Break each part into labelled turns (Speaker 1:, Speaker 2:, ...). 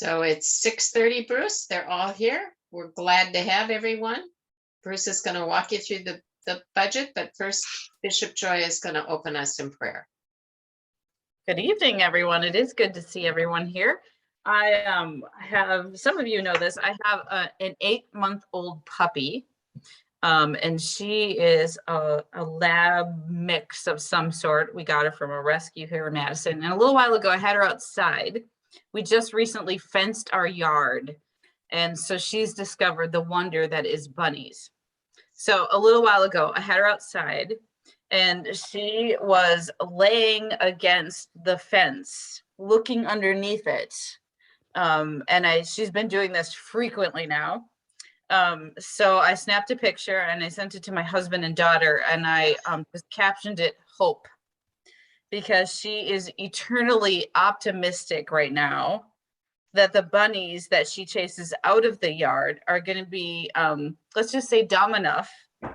Speaker 1: So it's 6:30, Bruce. They're all here. We're glad to have everyone. Bruce is going to walk you through the budget, but first Bishop Joy is going to open us in prayer.
Speaker 2: Good evening, everyone. It is good to see everyone here. I have, some of you know this, I have an 8-month-old puppy, and she is a lab mix of some sort. We got her from a rescue here in Madison, and a little while ago I had her outside. We just recently fenced our yard, and so she's discovered the wonder that is bunnies. So a little while ago I had her outside, and she was laying against the fence, looking underneath it. She's been doing this frequently now. So I snapped a picture and I sent it to my husband and daughter, and I just captioned it "Hope," because she is eternally optimistic right now that the bunnies that she chases out of the yard are going to be, let's just say, dumb enough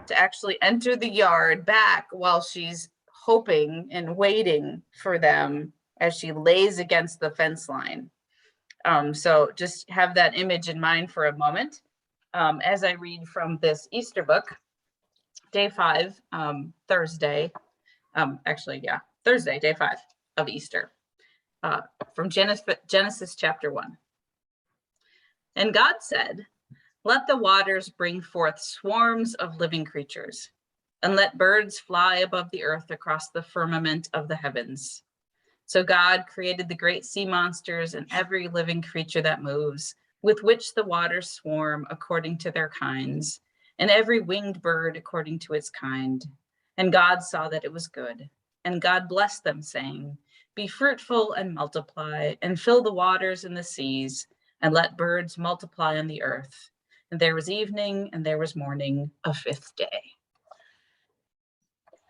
Speaker 2: to actually enter the yard back while she's hoping and waiting for them as she lays against the fence line. So just have that image in mind for a moment. As I read from this Easter book, day 5, Thursday, Thursday, day 5 of Easter, from Genesis chapter 1. And God said, "Let the waters bring forth swarms of living creatures, and let birds fly above the earth across the firmament of the heavens." So God created the great sea monsters and every living creature that moves, with which the waters swarm according to their kinds, and every winged bird according to its kind. And God saw that it was good. And God blessed them, saying, "Be fruitful and multiply, and fill the waters and the seas, and let birds multiply on the earth." And there was evening, and there was morning, a 5th day.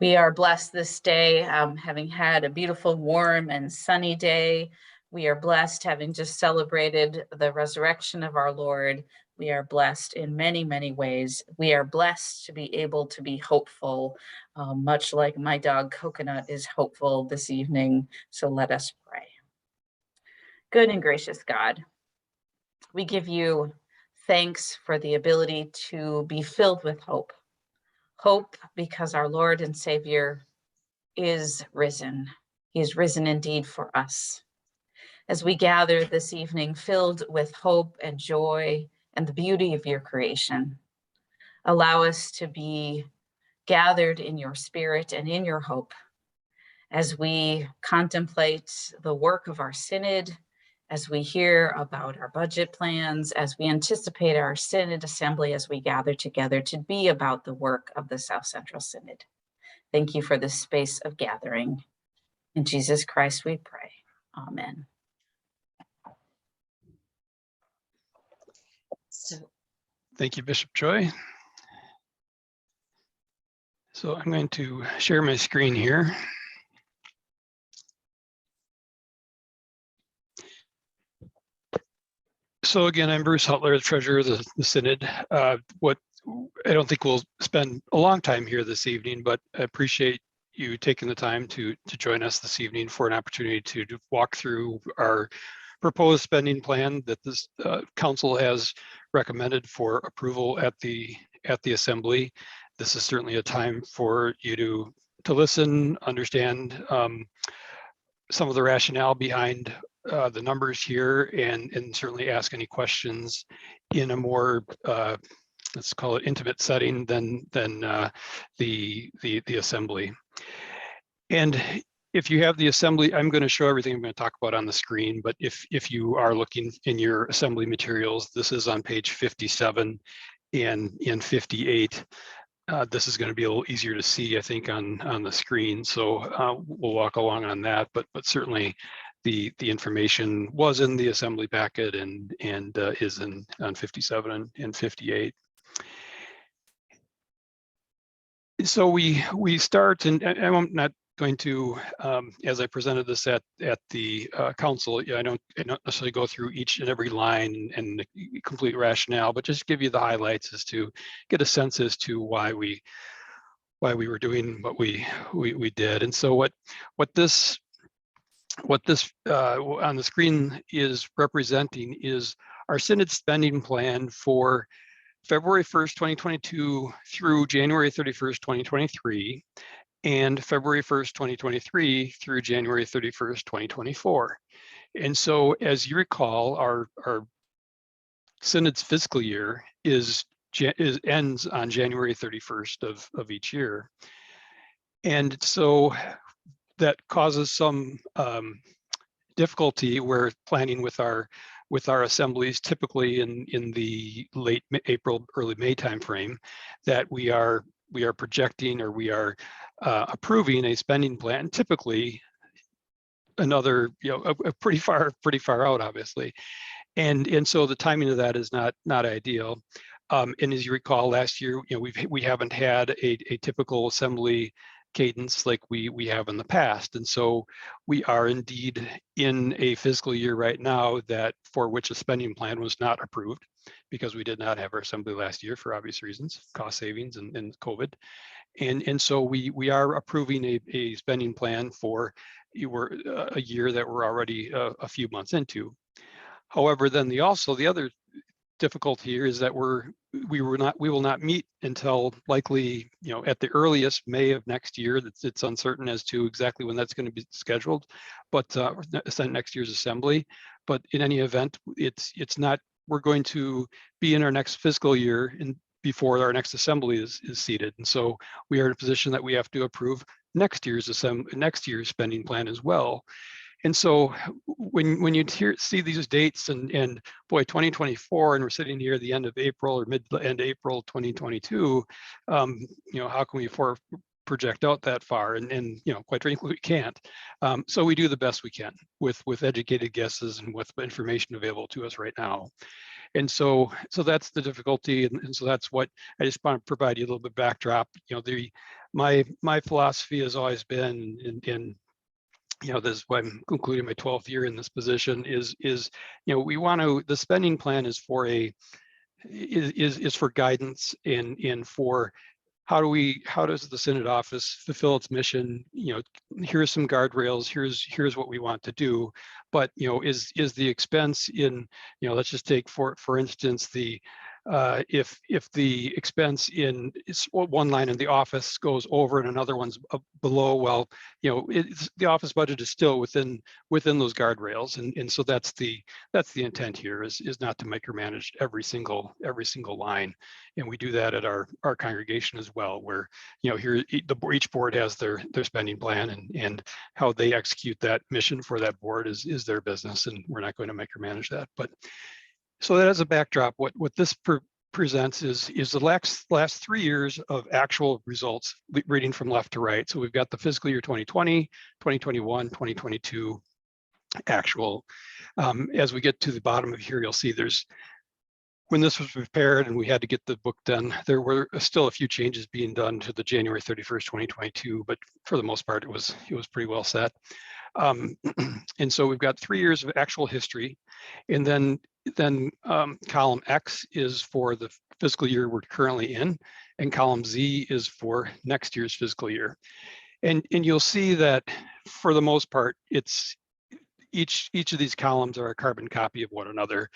Speaker 2: We are blessed this day, having had a beautiful, warm, and sunny day. We are blessed having just celebrated the resurrection of our Lord. We are blessed in many, many ways. We are blessed to be able to be hopeful, much like my dog Coconut is hopeful this evening. So let us pray. Good and gracious God, we give you thanks for the ability to be filled with hope. Hope because our Lord and Savior is risen. He is risen indeed for us. As we gather this evening filled with hope and joy and the beauty of your creation, allow us to be gathered in your spirit and in your hope as we contemplate the work of our synod, as we hear about our budget plans, as we anticipate our synod assembly, as we gather together to be about the work of the South Central Synod. Thank you for this space of gathering. In Jesus Christ we pray. Amen.
Speaker 3: Thank you, Bishop Joy. So I'm going to share my screen here. So again, I'm Bruce Hutler, the treasurer of the Synod. I don't think we'll spend a long time here this evening, but I appreciate you taking the time to join us this evening for an opportunity to walk through our proposed spending plan that this council has recommended for approval at the assembly. This is certainly a time for you to listen, understand some of the rationale behind the numbers here, and certainly ask any questions in a more let's call it intimate setting than the assembly. And if you have the assembly, I'm going to show everything I'm going to talk about on the screen, but if you are looking in your assembly materials, this is on page 57 and in 58. This is going to be a little easier to see, I think, on the screen. So we'll walk along on that, but certainly the information was in the assembly packet and is on 57 and 58. So we start, and I'm not going to, as I presented this at the council, I don't necessarily go through each and every line and the complete rationale, but just give you the highlights as to get a sense as to why we were doing what we did. And so what this what this on the screen is representing is our Synod spending plan for February 1st, 2022 through January 31st, 2023, and February 1st, 2023 through January 31st, 2024. And so, as you recall, our Synod's fiscal year ends on January 31st of each year. And so that causes some difficulty where planning with our assemblies, typically in the late April, early May timeframe, that we are projecting, or we are approving a spending plan, typically another, a pretty far out, obviously. And so the timing of that is not ideal. And as you recall, last year, we haven't had a typical assembly cadence like we have in the past. And so we are indeed in a fiscal year right now that for which a spending plan was not approved, because we did not have our assembly last year for obvious reasons, cost savings and COVID. And so we are approving a spending plan for a year that we're already a few months into. However, then the other difficulty here is that we will not meet until likely, at the earliest May of next year. It's uncertain as to exactly when that's going to be scheduled, but next year's assembly. But in any event, it's not. We're going to be in our next fiscal year before our next assembly is seated, and so we are in a position that we have to approve next year's spending plan as well. And so when you see these dates and boy, 2024, and we're sitting here at the end of April or end April 2022, how can we project out that far? And quite frankly, we can't. So we do the best we can with educated guesses and with information available to us right now. And so that's the difficulty, and so that's what I just want to provide you a little bit backdrop. My philosophy has always been, and this is why I'm concluding my 12th year in this position, is we want to, the spending plan is for for guidance and for how does the Synod office fulfill its mission? Here's some guardrails, here's what we want to do. But is the expense in, let's just take for instance if the expense in one line in the office goes over and another one's below, well, the office budget is still within those guardrails, and so that's the intent here, is not to micromanage every single line. And we do that at our congregation as well, where here each board has their spending plan, and how they execute that mission for that board is their business, and we're not going to micromanage that. But so that as a backdrop, what this presents is the last 3 years of actual results, reading from left to right. So we've got the fiscal year 2020, 2021, 2022 actual. As we get to the bottom of here, you'll see when this was prepared and we had to get the book done, there were still a few changes being done to the January 31st, 2022, but for the most part, it was pretty well set. And so we've got 3 years of actual history, and then column X is for the fiscal year we're currently in, and column Z is for next year's fiscal year. And you'll see that for the most part, it's each of these columns are a carbon copy of one another.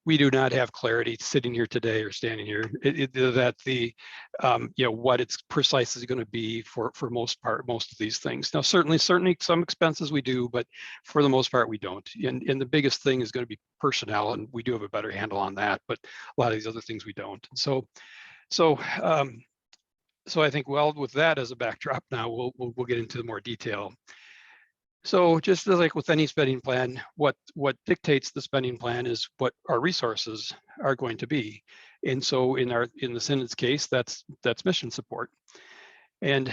Speaker 3: We do not have clarity sitting here today or standing here that what it's precisely going to be for most of these things. Now, certainly some expenses we do, but for the most part we don't. And the biggest thing is going to be personnel, and we do have a better handle on that. But a lot of these other things we don't. So I think, well, with that as a backdrop, now we'll get into more detail. So just like with any spending plan, what dictates the spending plan is what our resources are going to be. And so in the Synod's case, that's mission support. And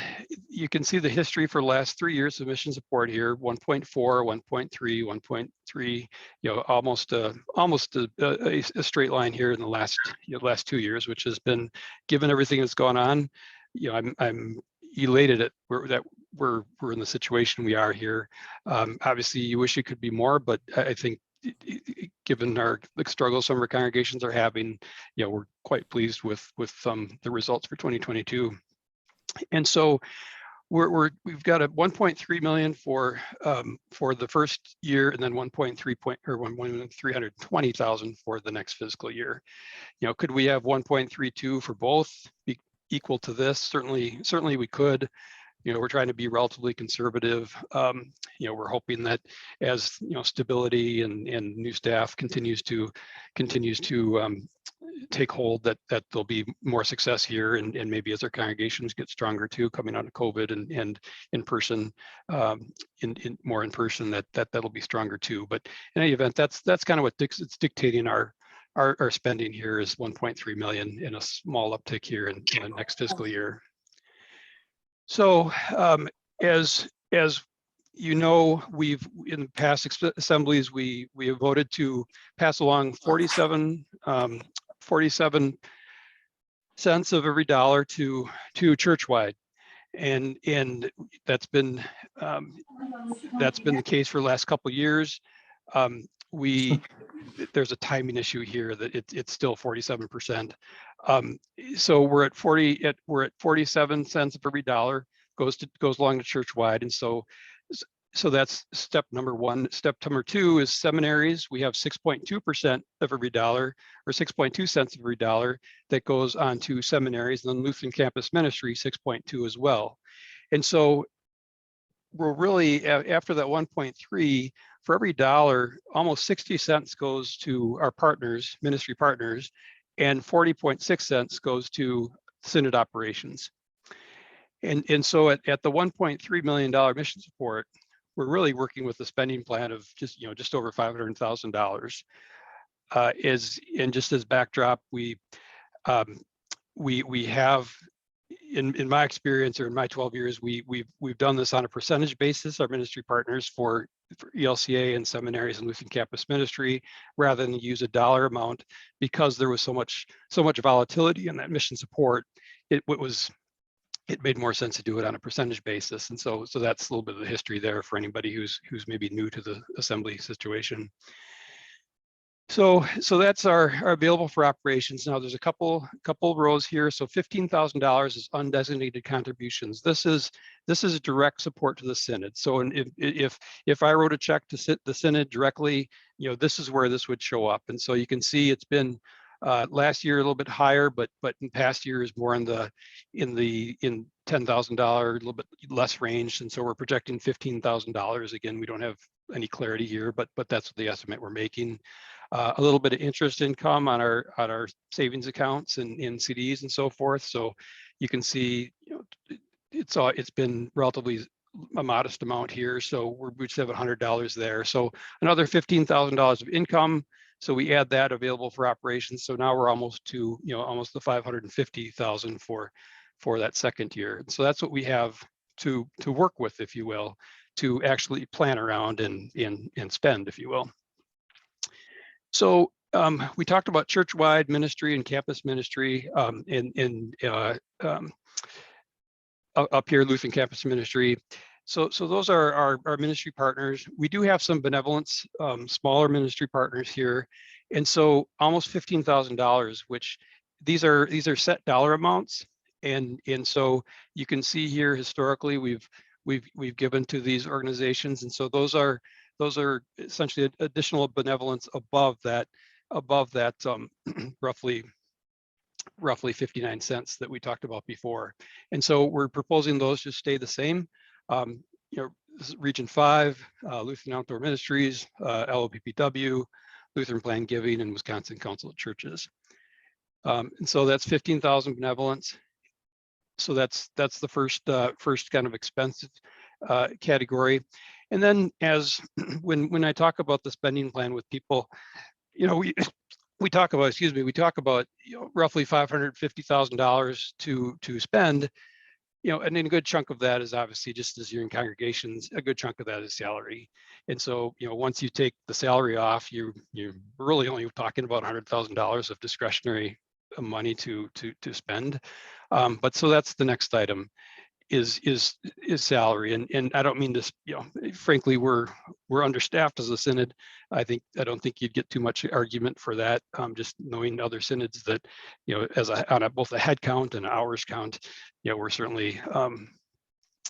Speaker 3: you can see the history for the last 3 years of mission support here: 1.4, 1.3, 1.3, almost a straight line here in the last 2 years, which has been, given everything that's gone on, I'm elated that we're in the situation we are here. Obviously, you wish it could be more, but I think given the struggles some of our congregations are having, we're quite pleased with the results for 2022. And so we've got a 1.3 million for the first year, and then 1,320,000 for the next fiscal year. You know, could we have 1.32 for both, be equal to this? Certainly we could. You know, we're trying to be relatively conservative. You know, we're hoping that as, you know, stability and new staff continues to take hold, that there'll be more success here, and maybe as our congregations get stronger too, coming out of COVID and in person, more in person, that'll be stronger too. But in any event, that's kind of what it's dictating our spending here is 1.3 million, and a small uptick here in the next fiscal year. So as you know, we've in past assemblies, we have voted to pass along 47 cents of every dollar to churchwide, and that's been the case for the last couple of years. There's a timing issue here that it's still 47%. So we're at 47 cents of every dollar goes along to churchwide, and so that's step number one. Step number two is seminaries. We have 6.2% of every dollar, or 6.2 cents of every dollar, that goes on to seminaries, and then Lutheran Campus Ministry 6.2 as well. And so we're really, after that 1.3, for every dollar, almost 60 cents goes to our partners, ministry partners, and 40.6 cents goes to Synod operations. And so at the $1.3 million mission support, we're really working with a spending plan of just over $500,000. And just as backdrop, we have, in my experience, or in my 12 years, we've done this on a percentage basis, our ministry partners for ELCA and seminaries and Lutheran Campus Ministry, rather than use a dollar amount, because there was so much volatility in that mission support. It made more sense to do it on a percentage basis. And so that's a little bit of the history there for anybody who's maybe new to the assembly situation. So that's our available for operations. Now there's a couple rows here. So $15,000 is undesignated contributions. This is a direct support to the Synod. So if I wrote a check to the Synod directly, this is where this would show up. And so you can see it's been last year a little bit higher, but in past years more in $10,000, a little bit less range. And so we're projecting $15,000. Again, we don't have any clarity here, but that's the estimate we're making. A little bit of interest income on our savings accounts and in CDs and so forth. So you can see, it's been relatively a modest amount here. So we just have $100 there. So another $15,000 of income. So we add that available for operations. So now we're almost to almost the $550,000 for that second year. And so that's what we have to work with, if you will, to actually plan around and spend, if you will. So we talked about church-wide ministry and campus ministry, up here, Lutheran Campus Ministry. So those are our ministry partners. We do have some benevolence, smaller ministry partners here, and so almost $15,000, which these are set dollar amounts, and so you can see here historically we've given to these organizations, and so those are essentially additional benevolence above that roughly 59 cents that we talked about before. And so we're proposing those just stay the same. Region 5, Lutheran Outdoor Ministries, LOPPW, Lutheran Planned Giving, and Wisconsin Council of Churches. And so that's 15,000 benevolence. So that's the first kind of expensive category. And then when I talk about the spending plan with people, we talk about roughly $550,000 to spend, and then a good chunk of that is obviously, just as you're in congregations, a good chunk of that is salary. And so, once you take the salary off, you're really only talking about $100,000 of discretionary money to spend. But so that's the next item is salary. And I don't mean to, frankly, we're understaffed as a Synod. I don't think you'd get too much argument for that. Just knowing other synods that, on both a head count and hours count, we're certainly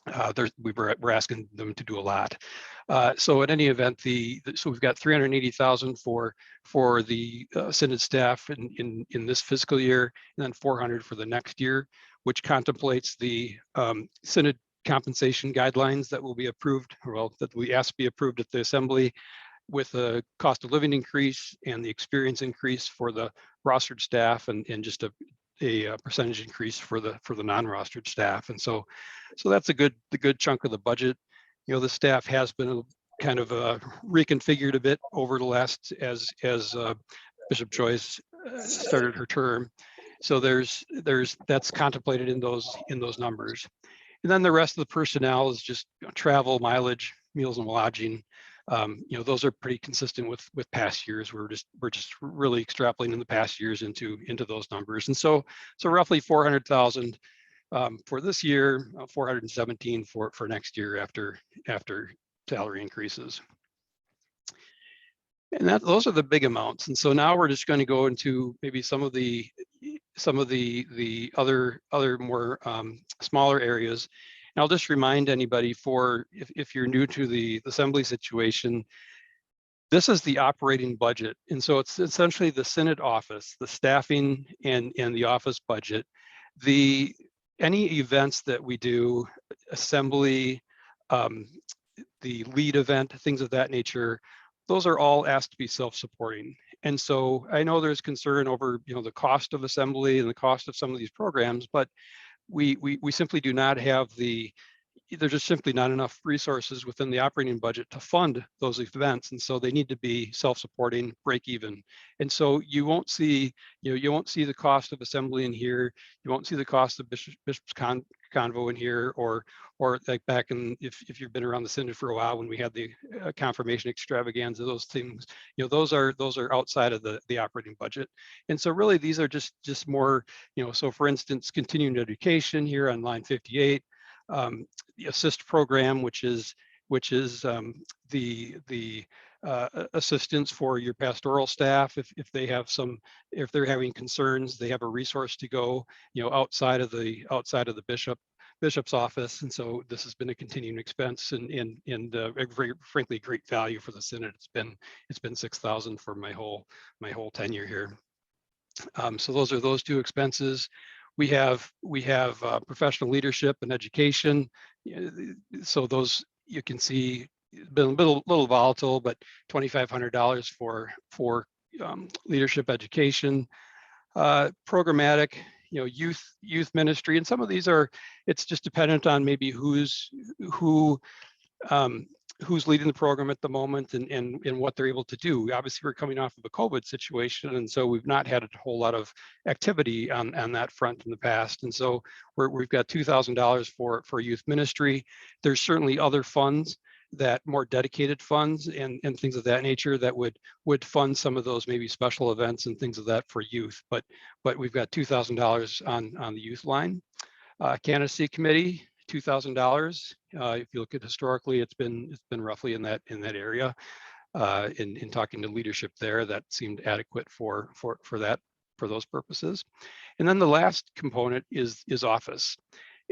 Speaker 3: we're asking them to do a lot. So in any event, so we've got 380,000 for the Synod staff in this fiscal year, and then 400 for the next year, which contemplates the Synod compensation guidelines that will be approved, well, that we ask be approved at the Assembly, with a cost of living increase and the experience increase for the rostered staff, and just a percentage increase for the non-rostered staff. And so that's the good chunk of the budget. You know, the staff has been kind of reconfigured a bit over the last, as Bishop Joyce started her term. So that's contemplated in those numbers. And then the rest of the personnel is just travel, mileage, meals and lodging. You know, those are pretty consistent with past years. We're just really extrapolating the past years into those numbers. And so roughly 400,000 for this year, 417 for next year after salary increases. And those are the big amounts. And so now we're just going to go into maybe some of the other more smaller areas. And I'll just remind anybody, if you're new to the Assembly situation, this is the operating budget. And so it's essentially the Synod office, the staffing and the office budget. Any events that we do, Assembly, the lead event, things of that nature, those are all asked to be self-supporting. And so I know there's concern over, you know, the cost of Assembly and the cost of some of these programs, but we simply do not have there's just simply not enough resources within the operating budget to fund those events. And so they need to be self-supporting, break even. And so you won't see the cost of Assembly in here. You won't see the cost of Bishop's Convo in here, or like back in, if you've been around the Synod for a while, when we had the confirmation extravaganza, those things, you know, those are outside of the operating budget. And so really these are just more, you know, so for instance, continuing education here on line 58, the assist program, which is the assistance for your pastoral staff. If they're having concerns, they have a resource to go, you know, outside of the bishop's office. And so this has been a continuing expense and a very, frankly, great value for the Synod. It's been 6,000 for my whole tenure here. So those are those two expenses. We have professional leadership and education. So those, you can see, been a little volatile, but $2,500 for leadership education. Programmatic, you know, youth ministry, and some of these it's just dependent on maybe who's leading the program at the moment and what they're able to do. Obviously, we're coming off of a COVID situation, and so we've not had a whole lot of activity on that front in the past. And so we've got $2,000 for youth ministry. There's certainly other funds, that more dedicated funds and things of that nature that would fund some of those maybe special events and things of that for youth. But we've got $2,000 on the youth line. Candidacy committee, $2,000. If you look at historically, it's been roughly in that area. In talking to leadership there, that seemed adequate for those purposes. And then the last component is office.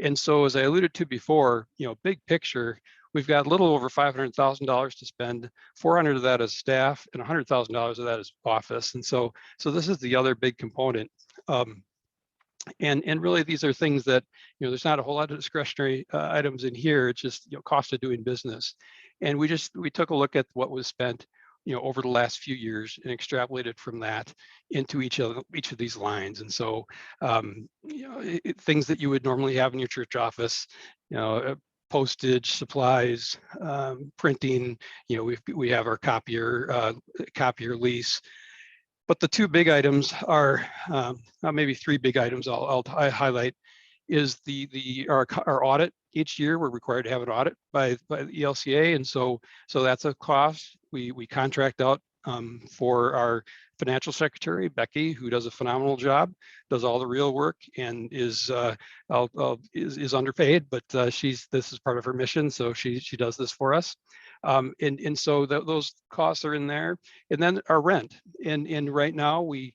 Speaker 3: And so, as I alluded to before, you know, big picture, we've got a little over $500,000 to spend. 400 of that is staff, and $100,000 of that is office. And so this is the other big component. And really, these are things that, you know, there's not a whole lot of discretionary items in here. It's just, you know, cost of doing business. And we took a look at what was spent, you know, over the last few years and extrapolated from that into each of these lines. And so, you know, things that you would normally have in your church office, you know, postage, supplies, printing, you know, we have our copier lease. But the two big items are, maybe three big items I'll highlight, is our audit. Each year we're required to have an audit by the ELCA, and so that's a cost. We contract out for our financial secretary, Becky, who does a phenomenal job, does all the real work, and is underpaid, but this is part of her mission, so she does this for us. And so those costs are in there. And then our rent. And right now we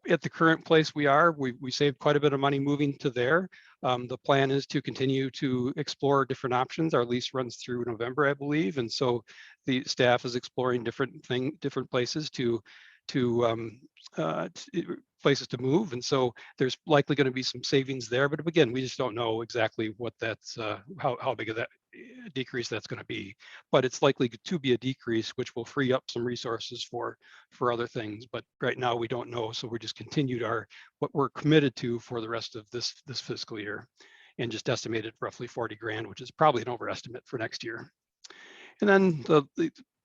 Speaker 3: at the current place we are, we saved quite a bit of money moving to there. The plan is to continue to explore different options. Our lease runs through November, I believe, and so the staff is exploring different places to places to move, and so there's likely going to be some savings there. But again, we just don't know exactly what that's how big of that decrease that's going to be. But it's likely to be a decrease, which will free up some resources for other things. But right now we don't know, so we just continued what we're committed to for the rest of this fiscal year, and just estimated roughly 40 grand, which is probably an overestimate for next year. And then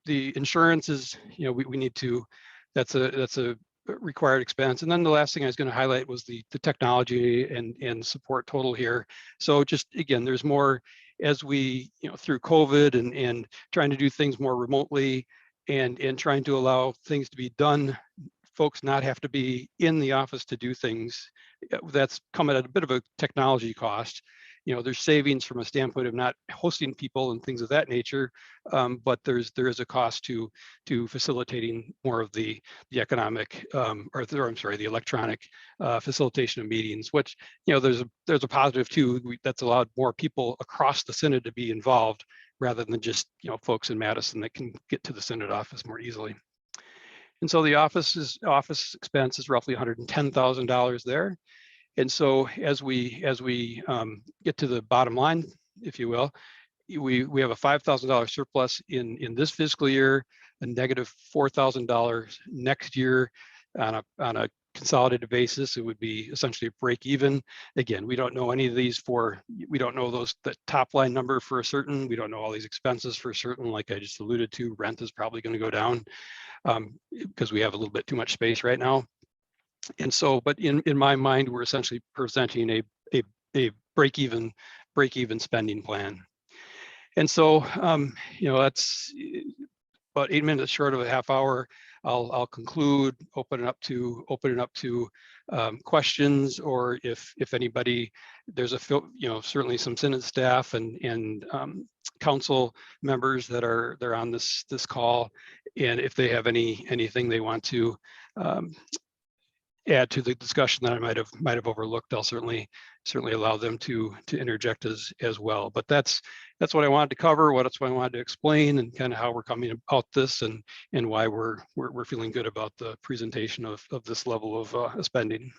Speaker 3: the insurance is, we need to, that's a required expense. And then the last thing I was going to highlight was the technology and support total here. So just again, there's more as we, through COVID and trying to do things more remotely and trying to allow things to be done, folks not have to be in the office to do things. That's come at a bit of a technology cost. There's savings from a standpoint of not hosting people and things of that nature, but there is a cost to facilitating more of the economic the electronic facilitation of meetings, which there's a positive too. That's allowed more people across the Synod to be involved rather than just folks in Madison that can get to the Synod office more easily. And so the office expense is roughly $110,000 there. And so as we get to the bottom line, if you will, we have a $5,000 surplus in this fiscal year, a negative $4,000 next year. On a consolidated basis, it would be essentially break even. Again, we don't know any of these we don't know the top line number for a certain. We don't know all these expenses for certain. Like I just alluded to, rent is probably going to go down because we have a little bit too much space right now. And so, but in my mind, we're essentially presenting a break-even spending plan. And so, that's about 8 minutes short of a half hour. I'll conclude, open it up to questions, or if anybody, there's certainly some Synod staff and council members that are on this call, and if they have anything they want to add to the discussion that I might have overlooked, I'll certainly allow them to interject as well. But that's what I wanted to cover, that's what I wanted to explain, and kind of how we're coming about this, and why we're feeling good about the presentation of this level of spending.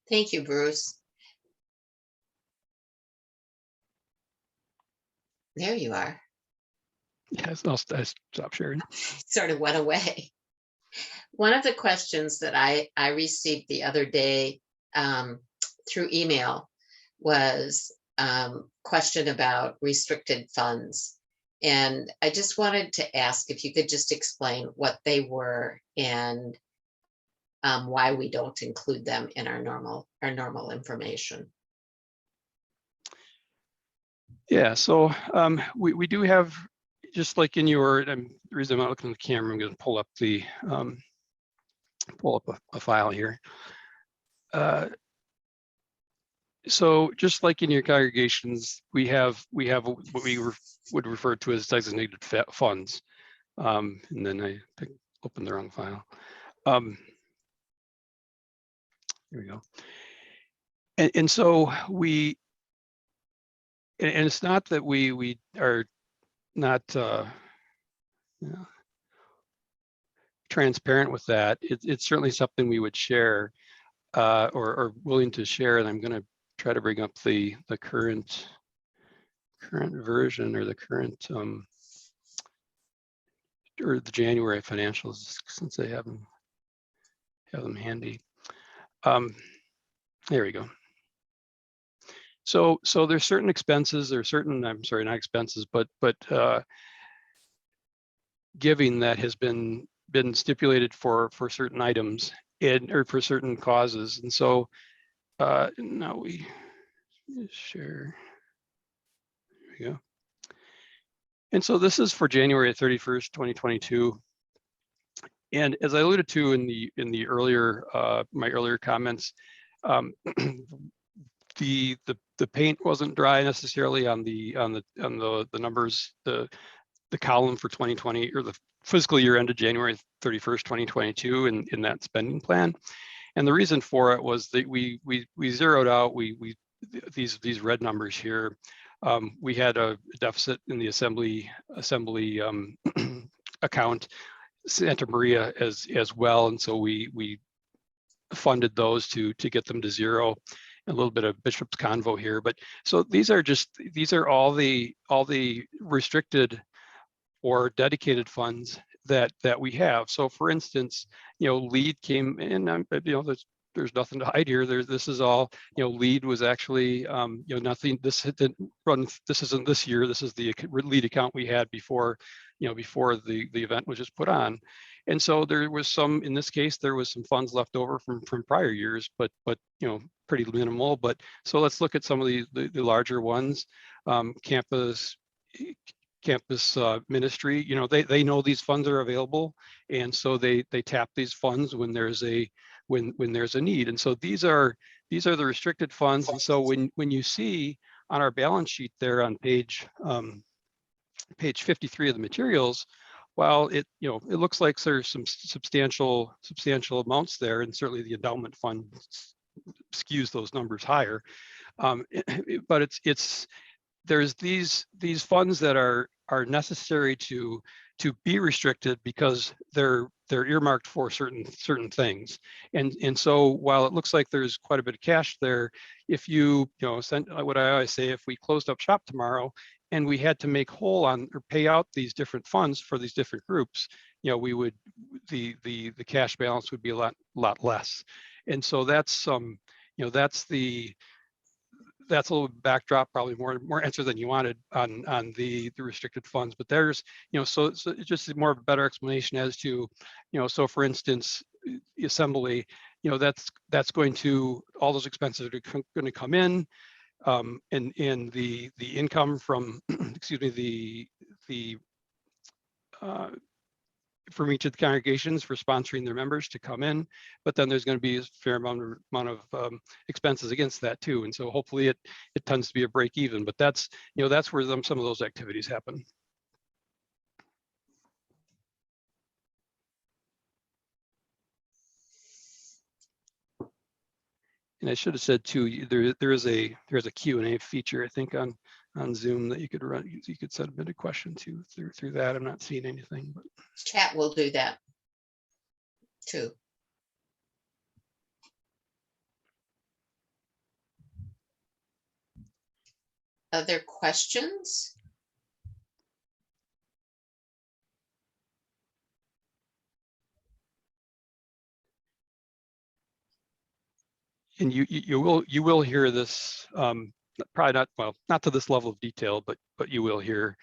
Speaker 1: Thank you, Bruce. There you are.
Speaker 3: Yes, I'll stop sharing.
Speaker 1: Sort of went away. One of the questions that I received the other day through email was question about restricted funds. And I just wanted to ask if you could just explain what they were and why we don't include them in our normal information.
Speaker 3: Yeah, so we do have, just like in your, the reason I'm not looking at the camera, I'm going to pull up a file here. So just like in your congregations, we have what we would refer to as designated funds. And then I opened the wrong file. Here we go. And so and it's not that we are not transparent with that. It's certainly something we would share or willing to share. And I'm going to try to bring up the current version, or the current or the January financials, since I have them handy. There we go. So there's certain expenses, I'm sorry, not expenses, but giving that has been stipulated for certain items or for certain causes. And so now we share. There we go. And so this is for January 31st, 2022. And as I alluded to in the earlier my earlier comments, the paint wasn't dry necessarily on the numbers, the column for 2020, or the fiscal year ended January 31st, 2022 in that spending plan. And the reason for it was that we zeroed out these red numbers here. We had a deficit in the assembly account, Santa Maria as well, and so we funded those to get them to zero. A little bit of Bishop's Convo here, but so these are all the restricted or dedicated funds that we have. So for instance, LEAD came in, there's nothing to hide here. This is all, LEAD was actually, nothing, this didn't run, this isn't this year, this is the LEAD account we had before, before the event was just put on. And so there was some, in this case, there was some funds left over from prior years, but pretty minimal. But so let's look at some of the larger ones. Campus ministry, they know these funds are available, and so they tap these funds when there's a need. And so these are the restricted funds. And so when you see on our balance sheet there on page 53 of the materials, while it looks like there's some substantial amounts there, and certainly the endowment fund skews those numbers higher, but there's these funds that are necessary to be restricted because they're earmarked for certain things. And so while it looks like there's quite a bit of cash there, if you send, what I always say, if we closed up shop tomorrow and we had to make whole on or pay out these different funds for these different groups, we would, the cash balance would be a lot less. And so that's that's a little backdrop, probably more answer than you wanted on the restricted funds. But there's, so it's just more of a better explanation as to, so for instance, the assembly, that's going to, all those expenses are going to come in, and the income from, excuse me, from each of the congregations for sponsoring their members to come in, but then there's going to be a fair amount of expenses against that too. And so hopefully it tends to be a break even, but that's where some of those activities happen. And I should have said too, there's a Q&A feature, I think, on Zoom that you could run. You could submit a question to through that. I'm not seeing anything, but
Speaker 1: Chat will do that too. Other questions?
Speaker 3: and you will hear this, probably not to this level of detail, but you will hear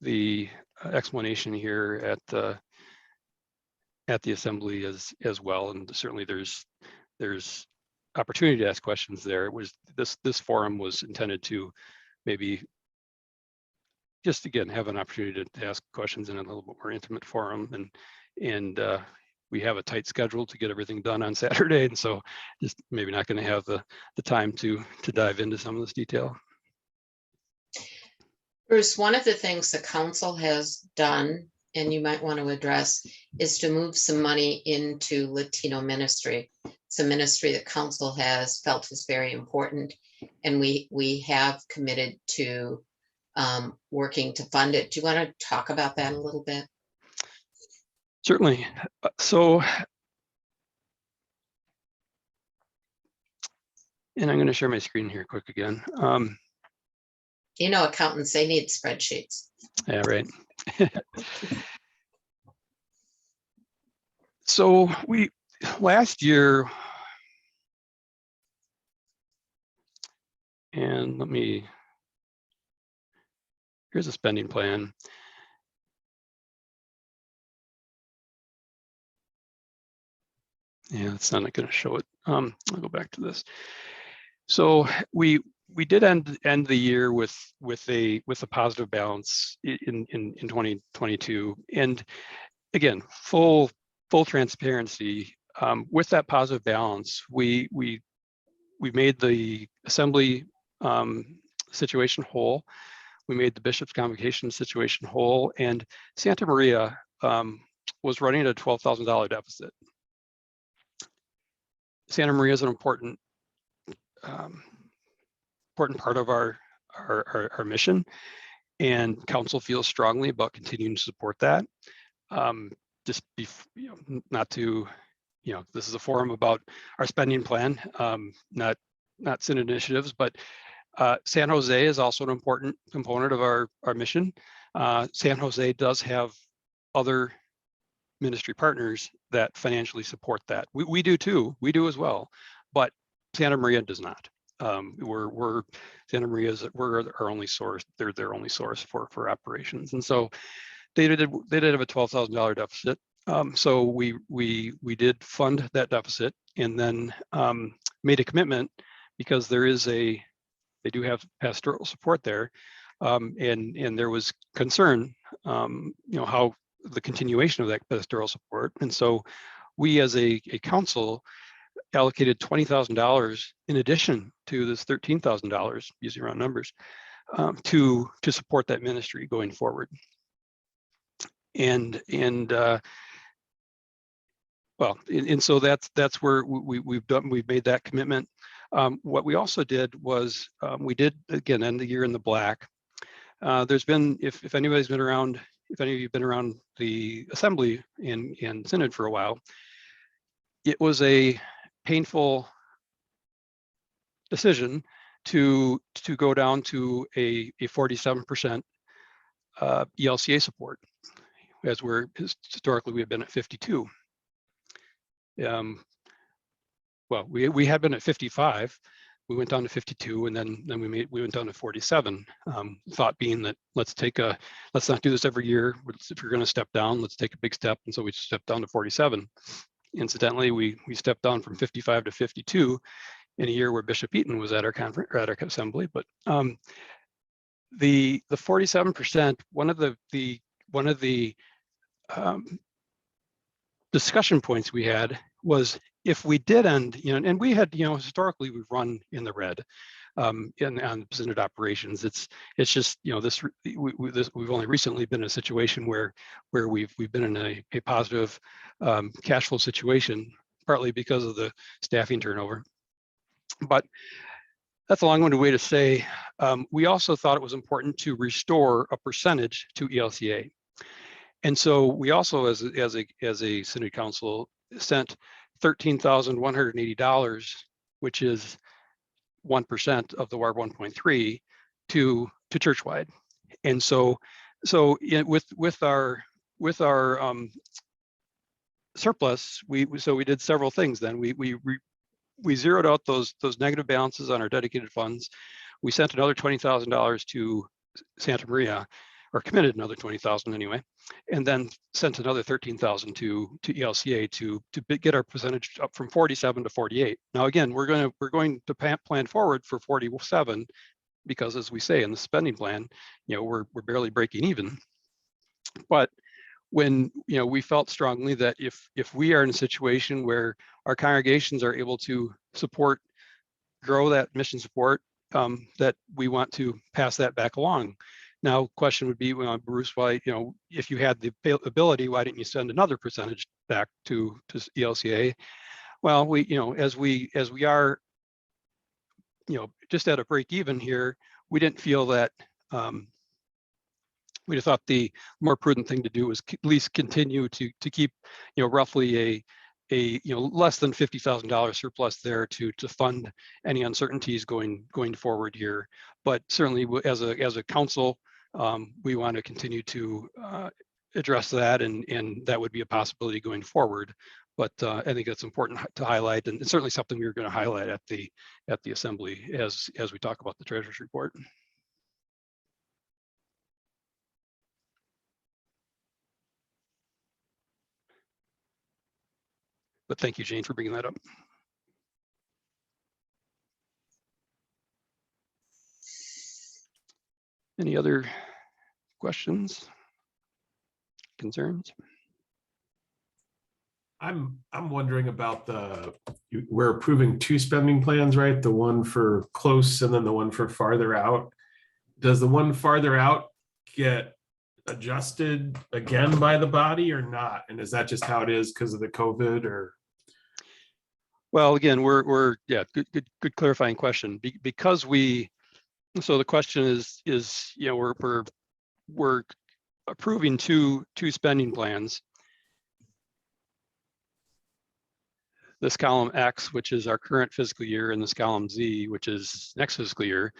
Speaker 3: the explanation here at the assembly as well. And certainly there's opportunity to ask questions there. It was this forum was intended to maybe just again have an opportunity to ask questions in a little bit more intimate forum, and we have a tight schedule to get everything done on Saturday, and so just maybe not going to have the time to dive into some of this detail.
Speaker 1: Bruce, one of the things the council has done, and you might want to address, is to move some money into Latino ministry. It's a ministry that council has felt is very important, and we have committed to working to fund it. Do you want to talk about that a little bit?
Speaker 3: Certainly. So, and I'm going to share my screen here quick again.
Speaker 1: Accountants, they need spreadsheets.
Speaker 3: Yeah, right. So last year, and here's a spending plan. Yeah, it's not going to show it. I'll go back to this. So we did end the year with a positive balance in 2022, and again, full transparency. With that positive balance, we we made the assembly situation whole. We made the bishop's convocation situation whole, and Santa Maria was running at a $12,000 deficit. Santa Maria is an important part of our mission, and council feels strongly about continuing to support that. Not to, this is a forum about our spending plan, not Synod initiatives, but San Jose is also an important component of our mission. San Jose does have other ministry partners that financially support that. We do too. We do as well, but Santa Maria does not. Santa Maria's, we're our only source. They're their only source for operations, and so they did have a $12,000 deficit. So we did fund that deficit, and then made a commitment, because they do have pastoral support there, and there was concern, how the continuation of that pastoral support, and so we as a council allocated $20,000 in addition to this $13,000, using round numbers, to support that ministry going forward. And so that's where we've made that commitment. What we also did was we did again end the year in the black. There's been, if anybody's been around, if any of you've been around the assembly and synod for a while, it was a painful decision to go down to a 47% ELCA support, as historically we have been at 52. Well, we had been at 55. We went down to 52, and then we went down to 47. Thought being that let's not do this every year. If you're going to step down, let's take a big step, and so we stepped down to 47. Incidentally, we stepped down from 55 to 52 in a year where Bishop Eaton was at our conference, or at our assembly. But the 47%, one of the discussion points we had was, if we did end, and we had, historically we've run in the red on synod operations. It's just, we've only recently been in a situation where we've been in a positive cash flow situation, partly because of the staffing turnover. But that's a long-winded way to say, we also thought it was important to restore a percentage to ELCA. And so we also, as a synod council, sent $13,180, which is 1% of the WARB 1.3, to churchwide. And so with our surplus, we did several things. Then we zeroed out those negative balances on our dedicated funds. We sent another $20,000 to Santa Maria, or committed another 20,000 anyway, and then sent another 13,000 to ELCA to get our percentage up from 47 to 48. Now again, we're going to plan forward for 47, because as we say in the spending plan, we're barely breaking even. But when we felt strongly that if we are in a situation where our congregations are able to grow that mission support, that we want to pass that back along. Now, question would be, Bruce, why, if you had the ability, why didn't you send another percentage back to ELCA? Well, as we are, just at a break even here, we didn't feel that, we just thought the more prudent thing to do was at least continue to keep, roughly a less than $50,000 surplus there to fund any uncertainties going forward here. But certainly as a council, we want to continue to address that, and that would be a possibility going forward. But I think that's important to highlight, and it's certainly something we were going to highlight at the assembly as we talk about the treasurer's report. But thank you, Jane, for bringing that up. Any other questions, concerns?
Speaker 4: I'm wondering about we're approving two spending plans, right? The one for close and then the one for farther out. Does the one farther out get adjusted again by the body or not? And is that just how it is because of the COVID or?
Speaker 3: Well, again, yeah, good clarifying question. Because so the question is, you know, we're approving two spending plans. This column X, which is our current fiscal year, and this column Z, which is next fiscal year.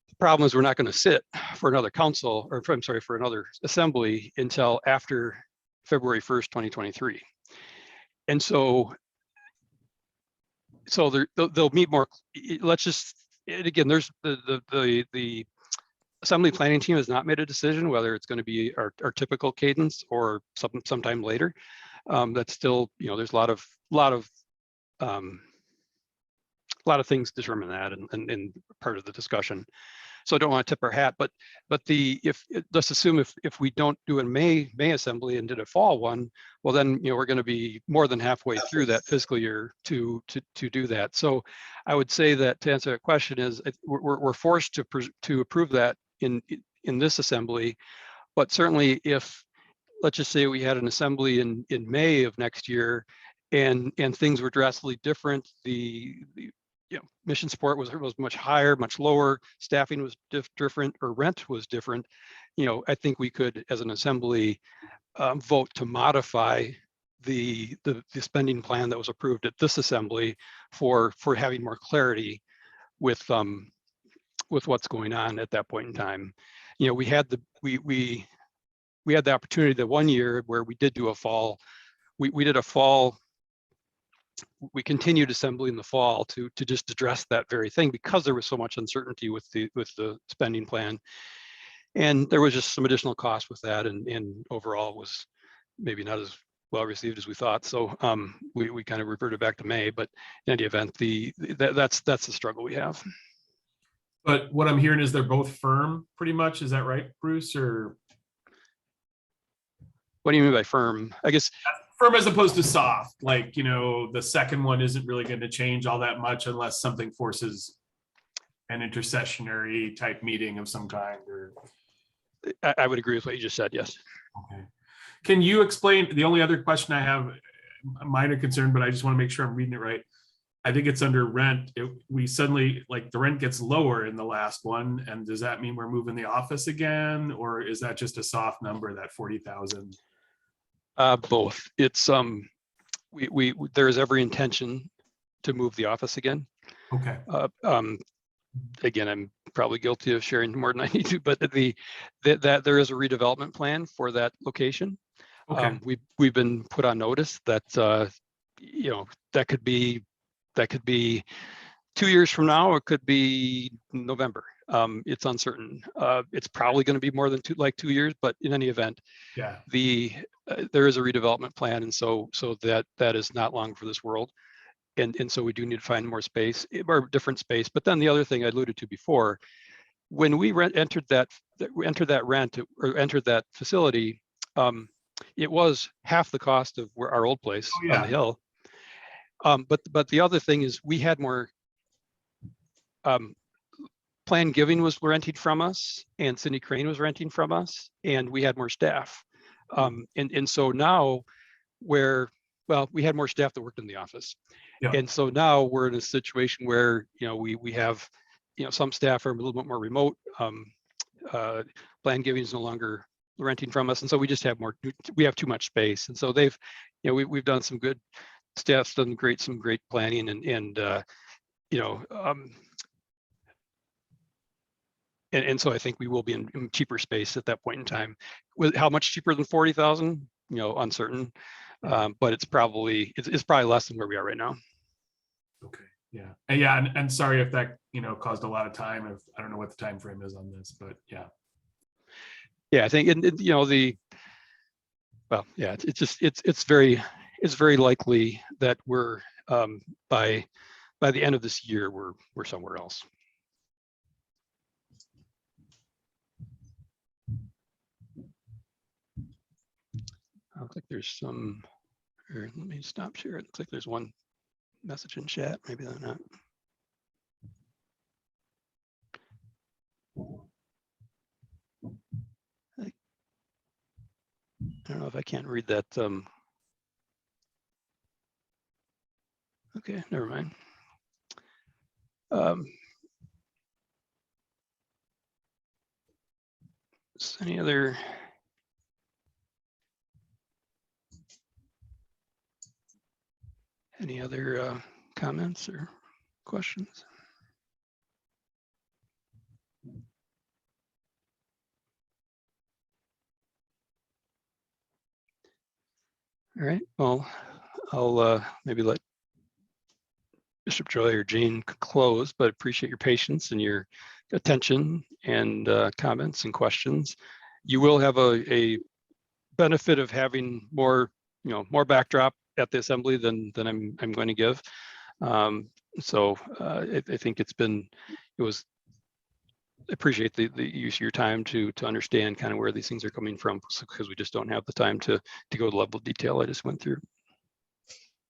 Speaker 3: The problem is we're not going to sit for another council, or I'm sorry, for another assembly until after February 1st, 2023. And so they'll meet more. Let's just, and again, there's the assembly planning team has not made a decision whether it's going to be our typical cadence or sometime later. That's still, you know, there's a lot of things determine that and part of the discussion. So I don't want to tip our hat, but let's assume if we don't do a May assembly and did a fall one, well then, you know, we're going to be more than halfway through that fiscal year to do that. So I would say that to answer that question is we're forced to approve that in this assembly, but certainly if, let's just say we had an assembly in May of next year and things were drastically different, the you know, mission support was much higher, much lower, staffing was different, or rent was different, you know, I think we could, as an assembly, vote to modify the spending plan that was approved at this assembly for having more clarity with what's going on at that point in time. You know, we had the opportunity the one year where we did do a fall. We did a fall. We continued assembly in the fall to just address that very thing because there was so much uncertainty with the spending plan, and there was just some additional cost with that, and overall was maybe not as well received as we thought. So we kind of reverted back to May, but in any event, that's the struggle we have.
Speaker 4: But what I'm hearing is they're both firm, pretty much. Is that right, Bruce? Or
Speaker 3: what do you mean by firm? I guess
Speaker 4: firm as opposed to soft. Like, you know, the second one isn't really going to change all that much unless something forces an intercessionary type meeting of some kind. Or
Speaker 3: I would agree with what you just said. Yes.
Speaker 4: Okay. Can you explain? The only other question I have, a minor concern, but I just want to make sure I'm reading it right. I think it's under rent. We suddenly, like, the rent gets lower in the last one. And does that mean we're moving the office again? Or is that just a soft number, that 40,000?
Speaker 3: Both. It's there is every intention to move the office again.
Speaker 4: Okay.
Speaker 3: Again, I'm probably guilty of sharing more than I need to, but that there is a redevelopment plan for that location.
Speaker 4: Okay.
Speaker 3: We've been put on notice that you know, that could be 2 years from now, or it could be November. It's uncertain. It's probably going to be more than 2 years, but in any event,
Speaker 4: Yeah.
Speaker 3: there is a redevelopment plan, and so that is not long for this world, and so we do need to find more space or different space. But then the other thing I alluded to before, when we entered that facility, it was half the cost of our old place on the hill. But the other thing is we had more. Plan Giving was renting from us, and Cindy Crane was renting from us, and we had more staff. And so now we had more staff that worked in the office. Yeah. And so now we're in a situation where, you know, we have, you know, some staff are a little bit more remote. Plan Giving is no longer renting from us. And so we just have we have too much space. And so they've, you know, we've done some good, staff's done some great planning and you know, and so I think we will be in cheaper space at that point in time. With how much cheaper than 40,000, you know, uncertain, but it's probably less than where we are right now. Okay.
Speaker 4: Yeah. And sorry if that, you know, caused a lot of time. I don't know what the time frame is on this, but yeah.
Speaker 3: Yeah, I think you know, it's very likely that we're by the end of this year we're somewhere else. I don't think there's some Here, let me stop share. It looks like there's one message in chat. Maybe they're not. I don't know if I can't read that. Okay, never mind. Any other? Any other comments or questions? All right, well, I'll maybe let Bishop Joy or Jane close, but appreciate your patience and your attention and comments and questions. You will have a benefit of having more, more backdrop at the assembly than I'm going to give. So I think appreciate the use of your time to understand kind of where these things are coming from, because we just don't have the time to go to the level of detail I just went through.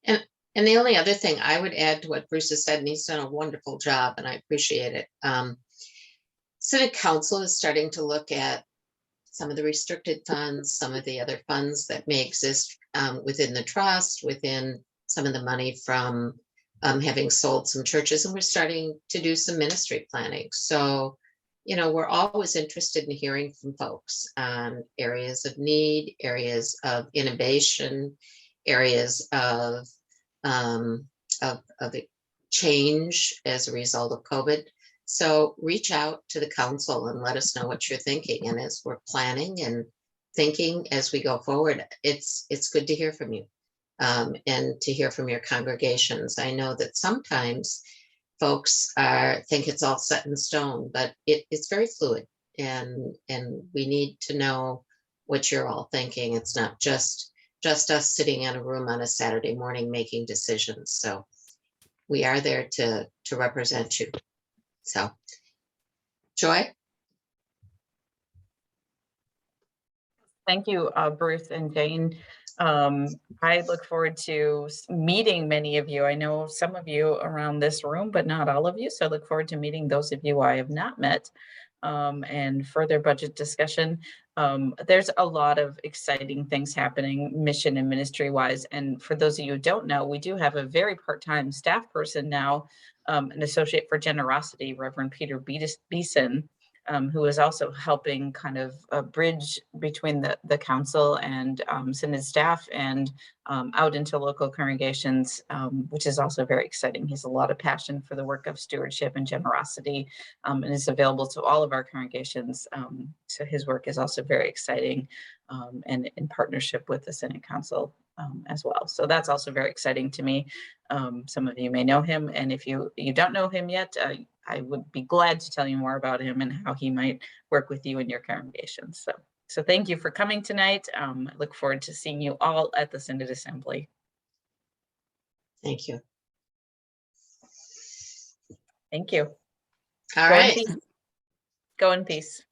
Speaker 1: And the only other thing I would add to what Bruce has said, and he's done a wonderful job, and I appreciate it. Synod Council is starting to look at some of the restricted funds, some of the other funds that may exist within the trust, within some of the money from having sold some churches, and we're starting to do some ministry planning. So, we're always interested in hearing from folks on areas of need, areas of innovation, areas of change as a result of COVID. So reach out to the council and let us know what you're thinking. And as we're planning and thinking as we go forward, it's good to hear from you and to hear from your congregations. I know that sometimes folks think it's all set in stone, but it's very fluid, and we need to know what you're all thinking. It's not just us sitting in a room on a Saturday morning making decisions. So we are there to represent you. So, Joy?
Speaker 2: Thank you, Bruce and Jane. I look forward to meeting many of you. I know some of you around this room, but not all of you. So I look forward to meeting those of you I have not met and further budget discussion. There's a lot of exciting things happening mission and ministry wise. And for those of you who don't know, we do have a very part-time staff person now, an associate for generosity, Reverend Peter Beeson, who is also helping kind of bridge between the council and Synod staff and out into local congregations, which is also very exciting. He has a lot of passion for the work of stewardship and generosity, and is available to all of our congregations. So his work is also very exciting, and in partnership with the Synod Council as well. So that's also very exciting to me. Some of you may know him, and if you don't know him yet, I would be glad to tell you more about him and how he might work with you in your congregation. So thank you for coming tonight. I look forward to seeing you all at the Synod Assembly.
Speaker 1: Thank you.
Speaker 2: Thank you.
Speaker 1: All right.
Speaker 2: Go in peace.